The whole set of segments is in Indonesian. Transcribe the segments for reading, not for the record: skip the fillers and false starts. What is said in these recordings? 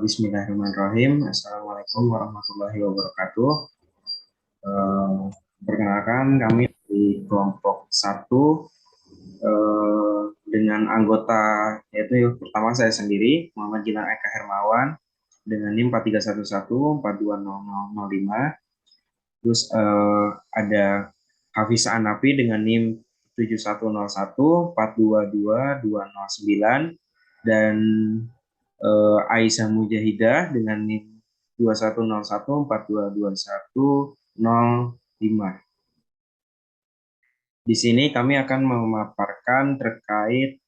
Bismillahirrahmanirrahim. Assalamualaikum warahmatullahi wabarakatuh. Eh, Perkenalkan kami di kelompok 1 dengan anggota yaitu pertama saya sendiri Muhammad Gilang Eka Hermawan dengan NIM 4311 420005. Terus ada Hafiz Anafi dengan NIM 7101 422 209 dan Aisyah Mujahidah dengan NIM 2101422105. Di sini kami akan memaparkan terkait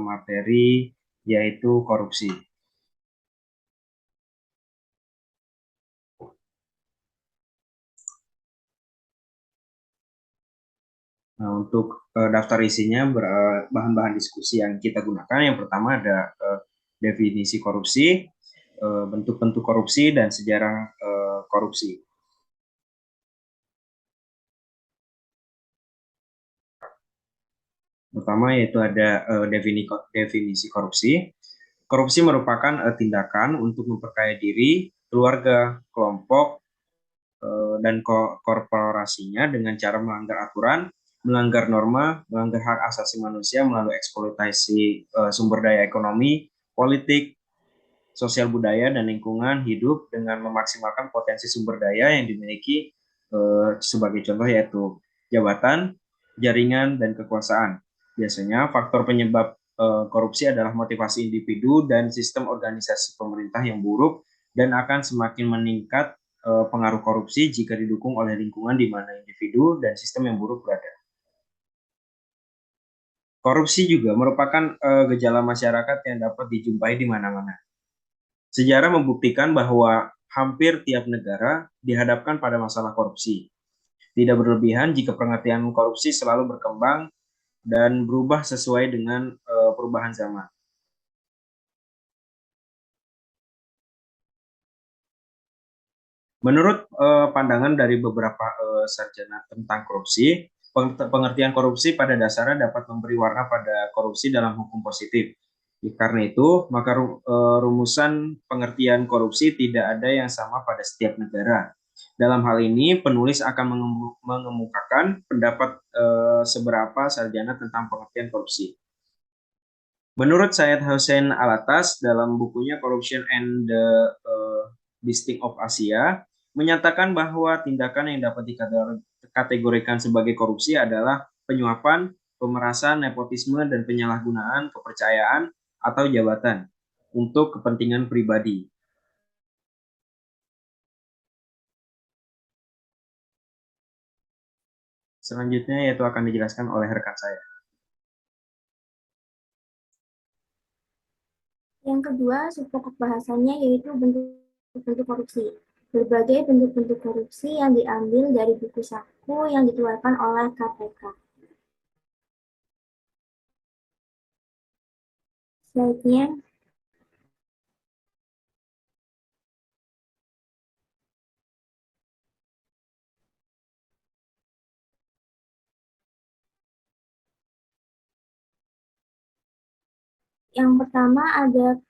materi yaitu korupsi. Nah, untuk daftar isinya bahan-bahan diskusi yang kita gunakan, yang pertama ada definisi korupsi, bentuk-bentuk korupsi, dan sejarah korupsi. Pertama yaitu ada definisi korupsi. Korupsi merupakan tindakan untuk memperkaya diri, keluarga, kelompok, dan korporasinya dengan cara melanggar aturan, melanggar norma, melanggar hak asasi manusia melalui eksploitasi sumber daya ekonomi, politik, sosial budaya, dan lingkungan hidup dengan memaksimalkan potensi sumber daya yang dimiliki sebagai contoh yaitu jabatan, jaringan, dan kekuasaan. Biasanya faktor penyebab korupsi adalah motivasi individu dan sistem organisasi pemerintah yang buruk dan akan semakin meningkat pengaruh korupsi jika didukung oleh lingkungan di mana individu dan sistem yang buruk berada. Korupsi juga merupakan gejala masyarakat yang dapat dijumpai di mana-mana. Sejarah membuktikan bahwa hampir tiap negara dihadapkan pada masalah korupsi. Tidak berlebihan jika pengertian korupsi selalu berkembang dan berubah sesuai dengan perubahan zaman. Menurut pandangan dari beberapa sarjana tentang korupsi, pengertian korupsi pada dasarnya dapat memberi warna pada korupsi dalam hukum positif. Karena itu, maka rumusan pengertian korupsi tidak ada yang sama pada setiap negara. Dalam hal ini, penulis akan mengemukakan pendapat seberapa sarjana tentang pengertian korupsi. Menurut Syed Hussein Alatas dalam bukunya Corruption and the District of Asia, menyatakan bahwa tindakan yang dapat dikategorikan sebagai korupsi adalah penyuapan, pemerasan, nepotisme, dan penyalahgunaan kepercayaan atau jabatan untuk kepentingan pribadi. Selanjutnya yaitu akan dijelaskan oleh rekan saya. Yang kedua, subpokok bahasannya yaitu bentuk-bentuk korupsi. Berbagai bentuk-bentuk korupsi yang diambil dari buku saku yang dikeluarkan oleh KPK. Slide-nya. Yang pertama ada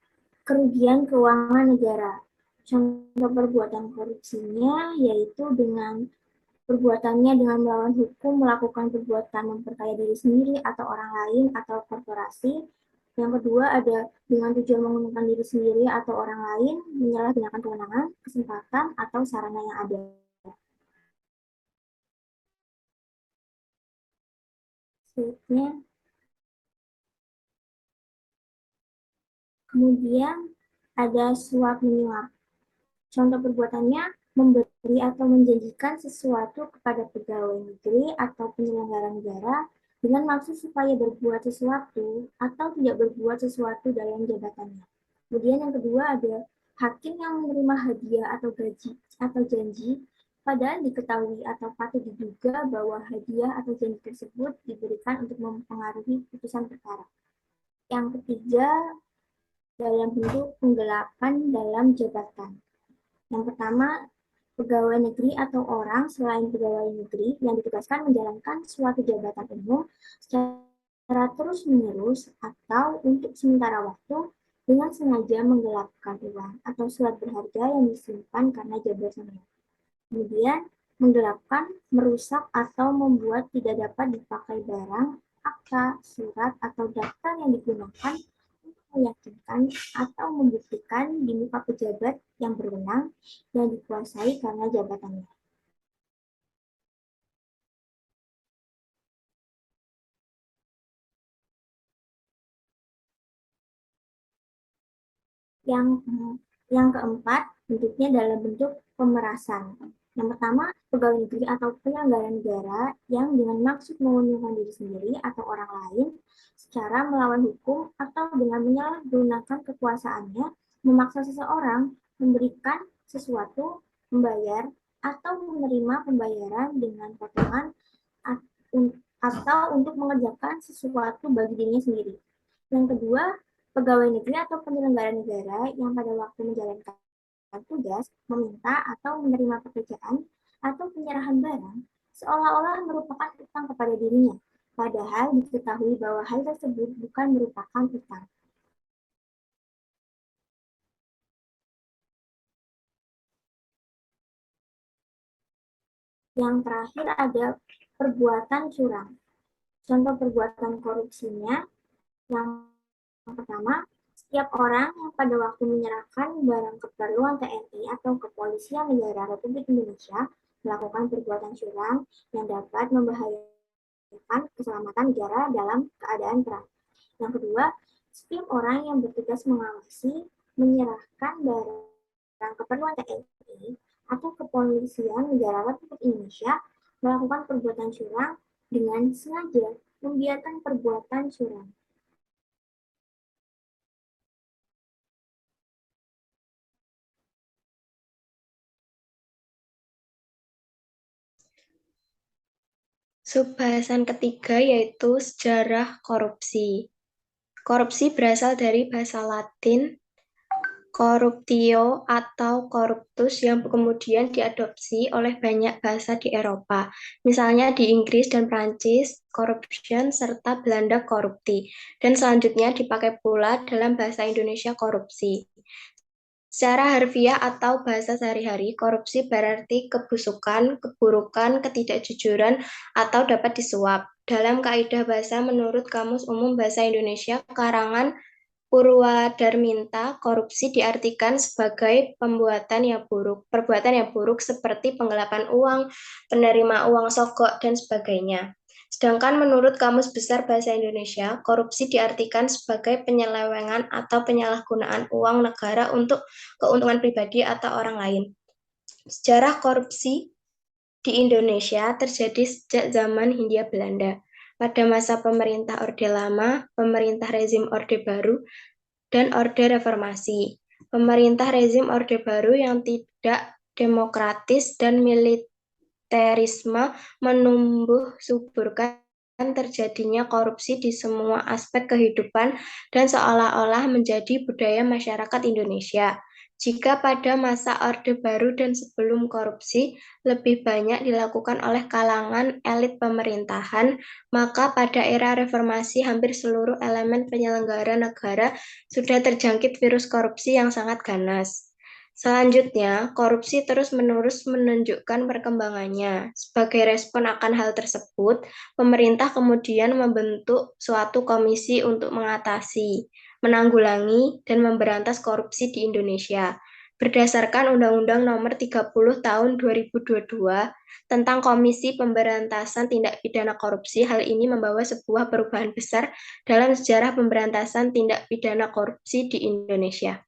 kerugian keuangan negara. Contoh perbuatan korupsinya yaitu dengan perbuatannya dengan melawan hukum, melakukan perbuatan memperkaya diri sendiri atau orang lain atau korporasi. Yang kedua ada dengan tujuan menguntungkan diri sendiri atau orang lain, menyalahgunakan kewenangan, kesempatan, atau sarana yang ada. Slide-nya. Kemudian ada suap menyuap. Contoh perbuatannya memberi atau menjanjikan sesuatu kepada pegawai negeri atau penyelenggara negara dengan maksud supaya berbuat sesuatu atau tidak berbuat sesuatu dalam jabatannya. Kemudian yang kedua ada hakim yang menerima hadiah atau gaji atau janji padahal diketahui atau patut diduga bahwa hadiah atau janji tersebut diberikan untuk mempengaruhi putusan perkara. Yang ketiga, dalam bentuk penggelapan dalam jabatan. Yang pertama, pegawai negeri atau orang selain pegawai negeri yang ditugaskan menjalankan suatu jabatan umum secara terus-menerus atau untuk sementara waktu dengan sengaja menggelapkan uang atau surat berharga yang disimpan karena jabatannya. Kemudian, menggelapkan, merusak, atau membuat tidak dapat dipakai barang, akta, surat, atau daftar yang digunakan untuk meyakinkan atau membuktikan di muka pejabat yang berwenang yang dikuasai karena jabatannya. Yang yang keempat, bentuknya dalam bentuk pemerasan. Yang pertama, pegawai negeri atau penyelenggara negara yang dengan maksud menguntungkan diri sendiri atau orang lain secara melawan hukum atau dengan menyalahgunakan kekuasaannya memaksa seseorang memberikan sesuatu, membayar, atau menerima pembayaran dengan potongan atau untuk mengerjakan sesuatu bagi dirinya sendiri. Yang kedua, pegawai negeri atau penyelenggara negara yang pada waktu menjalankan tugas meminta atau menerima pekerjaan atau penyerahan barang seolah-olah merupakan utang kepada dirinya, padahal diketahui bahwa hal tersebut bukan merupakan utang. Yang terakhir ada perbuatan curang. Contoh perbuatan korupsinya yang pertama, setiap orang yang pada waktu menyerahkan barang keperluan TNI atau Kepolisian Negara Republik Indonesia melakukan perbuatan curang yang dapat membahayakan keselamatan negara dalam keadaan perang. Yang kedua, setiap orang yang bertugas mengawasi, menyerahkan barang keperluan TNI atau Kepolisian Negara Republik Indonesia melakukan perbuatan curang dengan sengaja membiarkan perbuatan curang. Subbahasan ketiga yaitu sejarah korupsi. Korupsi berasal dari bahasa Latin corruptio atau corruptus yang kemudian diadopsi oleh banyak bahasa di Eropa. Misalnya di Inggris dan Prancis, corruption serta Belanda corrupti. Dan selanjutnya dipakai pula dalam bahasa Indonesia korupsi. Secara harfiah atau bahasa sehari-hari, korupsi berarti kebusukan, keburukan, ketidakjujuran, atau dapat disuap. Dalam kaidah bahasa menurut Kamus Umum Bahasa Indonesia, karangan Purwadarminta, korupsi diartikan sebagai perbuatan yang buruk seperti penggelapan uang, penerima uang sogok, dan sebagainya. Sedangkan menurut Kamus Besar Bahasa Indonesia, korupsi diartikan sebagai penyelewengan atau penyalahgunaan uang negara untuk keuntungan pribadi atau orang lain. Sejarah korupsi di Indonesia terjadi sejak zaman Hindia Belanda. Pada masa pemerintah Orde Lama, pemerintah rezim Orde Baru, dan Orde Reformasi. Pemerintah rezim Orde Baru yang tidak demokratis dan militerisme menumbuh suburkan terjadinya korupsi di semua aspek kehidupan dan seolah-olah menjadi budaya masyarakat Indonesia. Jika pada masa Orde Baru dan sebelum korupsi lebih banyak dilakukan oleh kalangan elit pemerintahan, maka pada era reformasi hampir seluruh elemen penyelenggara negara sudah terjangkit virus korupsi yang sangat ganas. Selanjutnya, korupsi terus-menerus menunjukkan perkembangannya. Sebagai respon akan hal tersebut, pemerintah kemudian membentuk suatu komisi untuk mengatasi, menanggulangi, dan memberantas korupsi di Indonesia. Berdasarkan Undang-Undang Nomor 30 Tahun 2022 tentang Komisi Pemberantasan Tindak Pidana Korupsi, hal ini membawa sebuah perubahan besar dalam sejarah pemberantasan tindak pidana korupsi di Indonesia.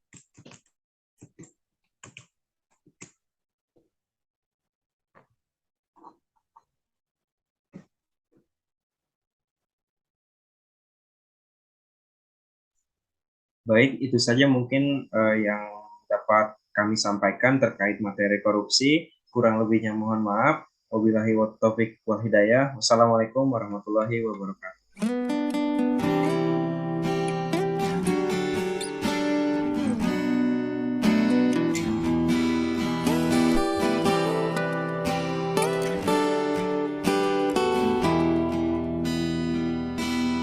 Baik, itu saja mungkin yang dapat kami sampaikan terkait materi korupsi. Kurang lebihnya mohon maaf. Wabillahi taufik wal hidayah. Wassalamualaikum warahmatullahi wabarakatuh.